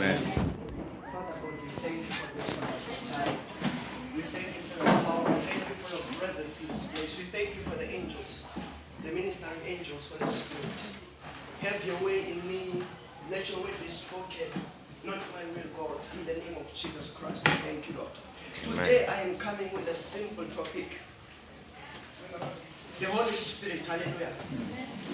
Amen. Father God, we thank you for this wonderful time. We thank you for your power. We thank you for your presence in this place. We thank you for the angels, the ministering angels, Holy Spirit. Have your way in me. Let your word be spoken. Not my will, God. In the name of Jesus Christ, we thank you, Lord. Today I am coming with a simple topic. The Holy Spirit, hallelujah.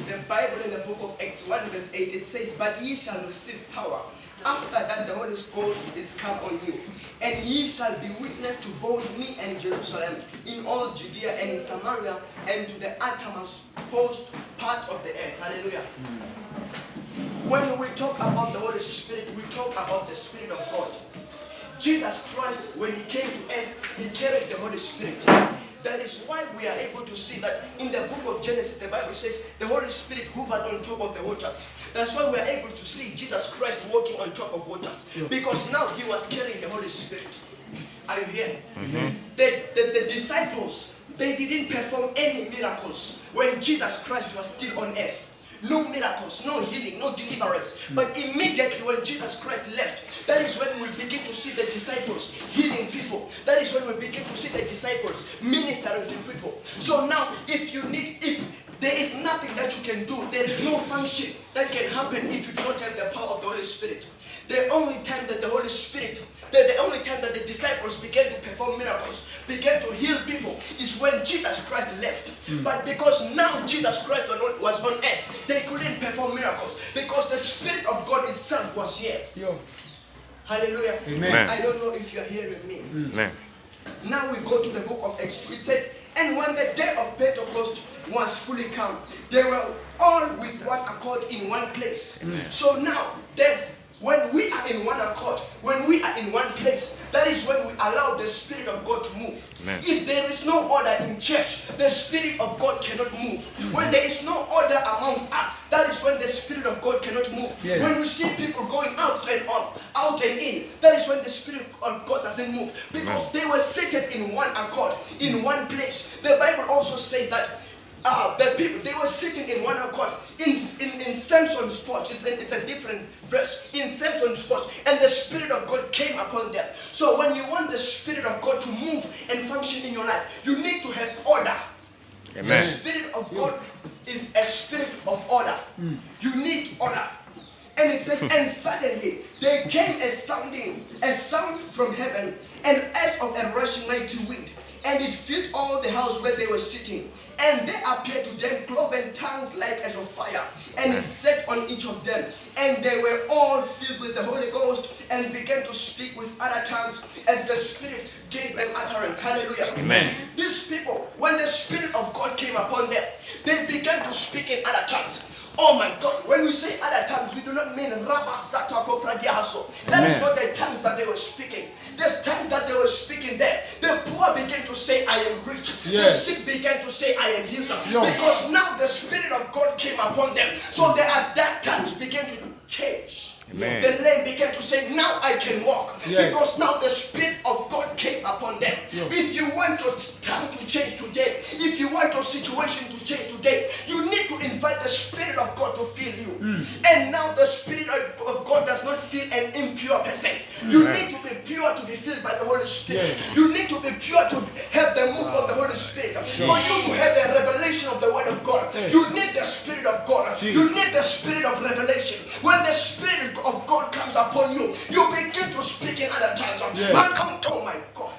The Bible in the book of Acts 1 verse 8, it says, "But ye shall receive power. After that the Holy Ghost is come on you. And ye shall be witness to both me and Jerusalem, in all Judea and in Samaria, and to the uttermost post part of the earth." Hallelujah. When we talk about the Holy Spirit, we talk about the Spirit of God. Jesus Christ, when he came to earth, he carried the Holy Spirit. That is why we are able to see that in the book of Genesis, the Bible says the Holy Spirit hovered on top of the waters. That's why we are able to see Jesus Christ walking on top of waters. Because now he was carrying the Holy Spirit. Are you here? The disciples, they didn't perform any miracles when Jesus Christ was still on earth. No miracles, no healing, no deliverance. But immediately when Jesus Christ left, that is when we begin to see the disciples healing people. That is when we begin to see the disciples ministering to people. So now, if there is nothing that you can do, there is no function that can happen if you do not have the power of the Holy Spirit. The only time that the Holy Spirit, the only time that the disciples began to perform miracles, began to heal people, is when Jesus Christ left. But because now Jesus Christ was on earth, they couldn't perform miracles because the Spirit of God itself was here. Hallelujah. Amen. I don't know if you are hearing me. Amen. Now we go to the book of Acts 2. It says, "And when the day of Pentecost was fully come, they were all with one accord in one place." So now, when we are in one accord, when we are in one place, that is when we allow the Spirit of God to move. Amen. If there is no order in church, the Spirit of God cannot move. When there is no order amongst us, that is when the Spirit of God cannot move. When we see people going out and on, out and in, that is when the Spirit of God doesn't move. Because they were seated in one accord, in one place. The Bible also says that the people, they were sitting in one accord in Samson's spot. It's a different verse. In Samson's spot, and the Spirit of God came upon them. So when you want the Spirit of God to move and function in your life, you need to have order. Amen. The Spirit of God is a spirit of order. You need order. And it says, "And suddenly there came a sound from heaven, and as of a rushing mighty wind, and it filled all the house where they were sitting. And there appeared to them cloven tongues like as of fire, and it sat on each of them. And they were all filled with the Holy Ghost, and began to speak with other tongues as the Spirit gave them utterance." Hallelujah. Amen. These people, when the Spirit of God came upon them, they began to speak in other tongues. Oh my God, when we say other tongues, we do not mean Rabasata Kopradiaso. That is not the tongues that they were speaking. The tongues that they were speaking there, the poor began to say, "I am rich." The sick began to say, "I am healed." Because now the Spirit of God came upon them. So their tongues began to change. Amen. The lame began to say, "Now I can walk." Because now the Spirit of God came upon them. If you want your tongue to change today, if you want your situation to change today, you need to invite the Spirit of God to fill you. And now the Spirit of God does not fill an impure person. You need to be pure to be filled by the Holy Spirit. You need to be pure to have the move of the Holy Spirit. For you to have the revelation of the Word of God, you need the Spirit of God. You need the Spirit of revelation. When the Spirit of God comes upon you, you begin to speak in other tongues. Oh my God.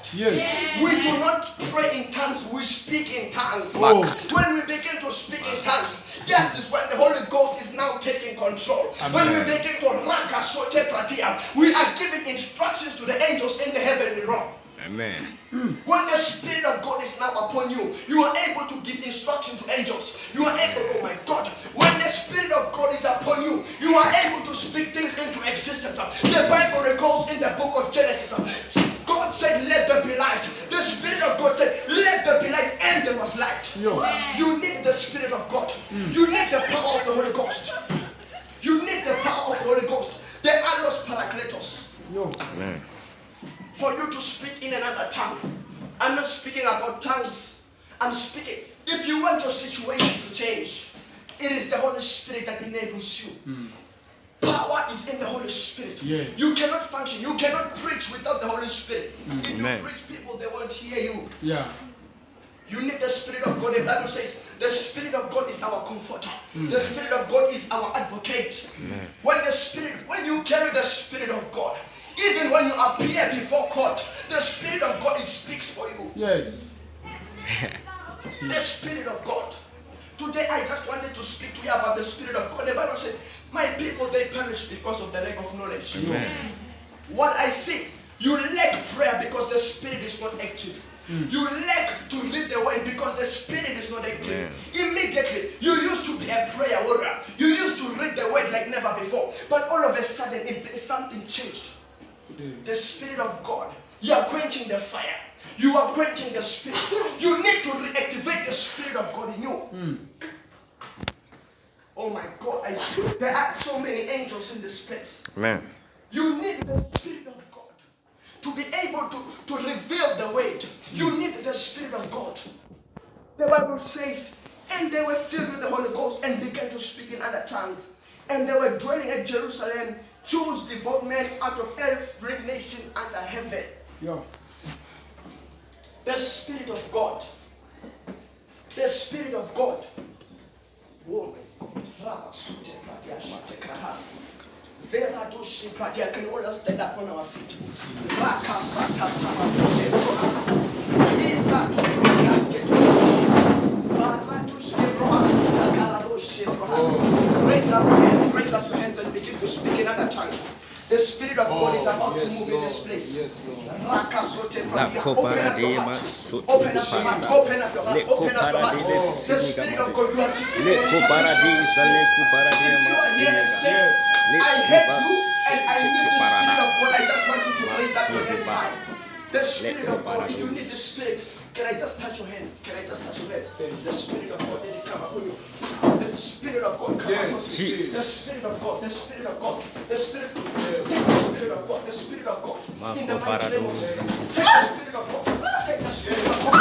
We do not pray in tongues, we speak in tongues. When we begin to speak in tongues, that is when the Holy Ghost is now taking control. When we begin to ranka sote pratia, we are giving instructions to the angels in the heavenly realm. Amen. When the Spirit of God is now upon you, you are able to give instruction to angels. You are able, oh my God, when the Spirit of God is upon you, you are able to speak things into existence. The Bible recalls in the book of Genesis, God said, "Let there be light." The Spirit of God said, "Let there be light," and there was light. You need the Spirit of God. You need the power of the Holy Ghost. You need the power of the Holy Ghost. The Allos Parakletos. Amen. For you to speak in another tongue. I'm not speaking about tongues. I'm speaking. If you want your situation to change, it is the Holy Spirit that enables you. Power is is in the Holy Spirit. Yeah. You cannot function. You cannot preach without the Holy Spirit. If Amen. you preach, people, they won't hear you. Yeah. You need the Spirit of God. The Bible says the Spirit of God is our comforter. The Spirit of God is our advocate. Amen. When you carry the Spirit of God, even when you appear before court, the Spirit of God, it speaks for you. Yes. The Spirit of God. Today I just wanted to speak to you about the Spirit of God. The Bible says, my people, they perish because of the lack of knowledge. Amen. What I see, you lack prayer because the Spirit is not active. You lack to read the word because the Spirit is not active. Immediately, you used to be a prayer warrior. You used to read the word like never before. But all of a sudden, something changed. The Spirit of God. You are quenching the fire. You are quenching the Spirit. You need to reactivate the Spirit of God in you. Oh my God, I see. There are so many angels in this place. Amen. You need the Spirit of God to be able to reveal the word. You need the Spirit of God. The Bible says, and they were filled with the Holy Ghost and began to speak in other tongues. And they were dwelling at Jerusalem, Jews, devout men out of every nation under heaven. Yeah. The Spirit of God. The Spirit of God. Oh my God. Can you all us stand up on our feet? Raise up your hands and begin to speak in other tongues. The Spirit of God is about to move in this place. Open up your heart. Open up your heart. Open up your heart. Open up your heart. The Spirit of God, you are receiving. If you are here and say, I hate you and I need the Spirit of God, I just want you to raise up your hands high. The Spirit of God, if you need the Spirit, can I just touch your hands? Can I just touch your hands? The Spirit of God, let it come upon you. Let the Spirit of God come upon you. The Spirit of God, the Spirit of God, the Spirit. Take the Spirit of God, the Spirit of God. In the mighty name of Jesus. Take the Spirit of God. Take the Spirit of God.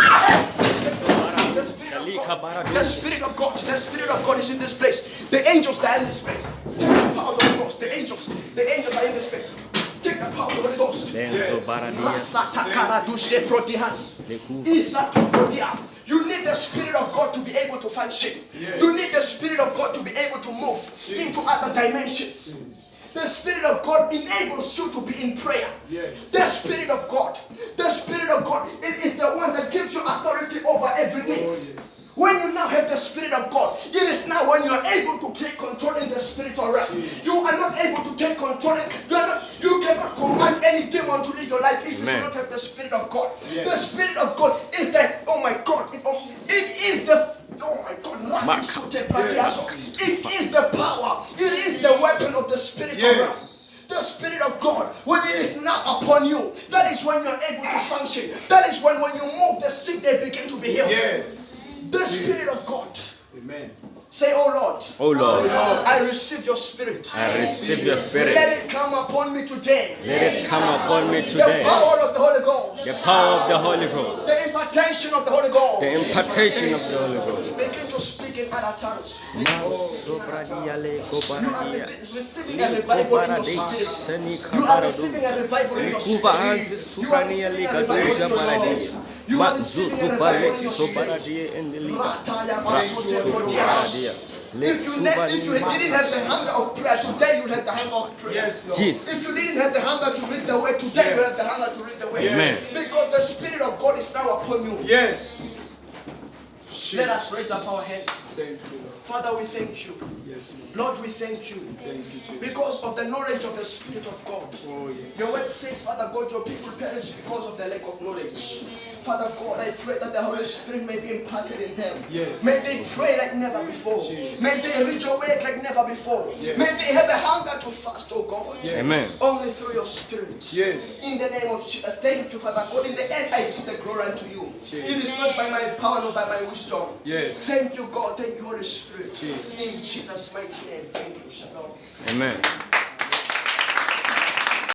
The Spirit of God. The Spirit of God. The Spirit of God is in this place. The angels are in this place. Take the power of the Holy Ghost. The angels are in this place. Take the power of the Holy Ghost. You need the Spirit of God to be able to function. You need the Spirit of God to be able to move into other dimensions. The Spirit of God enables you to be in prayer. The Spirit of God. The Spirit of God. It is the one that gives you authority over everything. When you now have the Spirit of God, it is now when you are able to take control in the spiritual realm. You are not able to take control. You cannot command any demon to live your life if you do not have the Spirit of God. The Spirit of God is the, oh my God, it is the, oh my God, it is the power. It is the weapon of the spiritual realm. The Spirit of God, when it is now upon you, that is when you are able to function. That is when you move, the sick, they begin to be healed. The Spirit of God. Amen. Say, oh Lord. Oh Lord. I receive your Spirit. I receive your Spirit. Let it come upon me today. Let it come upon me today. The power of the Holy Ghost. The power of the Holy Ghost. The impartation of the Holy Ghost. The impartation of the Holy Ghost. Begin to speak in other tongues. You are receiving a revival in your spirit. You are receiving a revival in your spirit. You are receiving a revival in your soul. You are receiving a revival in your spirit. If you didn't have the hunger of prayer, today you have the hunger of prayer. Yes, Lord. Jesus. If you didn't have the hunger to read the word, today you have the hunger to read the word. Amen. Because the Spirit of God is now upon you. Yes. Let us raise up our hands. Thank you, Lord. Father, we thank you. Yes, Lord. Lord, we thank you. Thank you, Jesus. Because of the knowledge of the Spirit of God. Oh, yes. Your word says, Father God, your people perish because of the lack of knowledge. Father God, I pray that the Holy Spirit may be imparted in them. Yes. May they pray like never before. Jesus. May they read your word like never before. Yes. May they have a hunger to fast, oh God. Yes. Amen. Only through your Spirit. Yes. In the name of Jesus. Thank you, Father God. In the end, I give the glory unto you. Jesus. It is not by my power nor by my wisdom. Yes. Thank you, God. Thank you, Holy Spirit. Jesus. In Jesus' mighty name. Thank you. Shalom. Amen.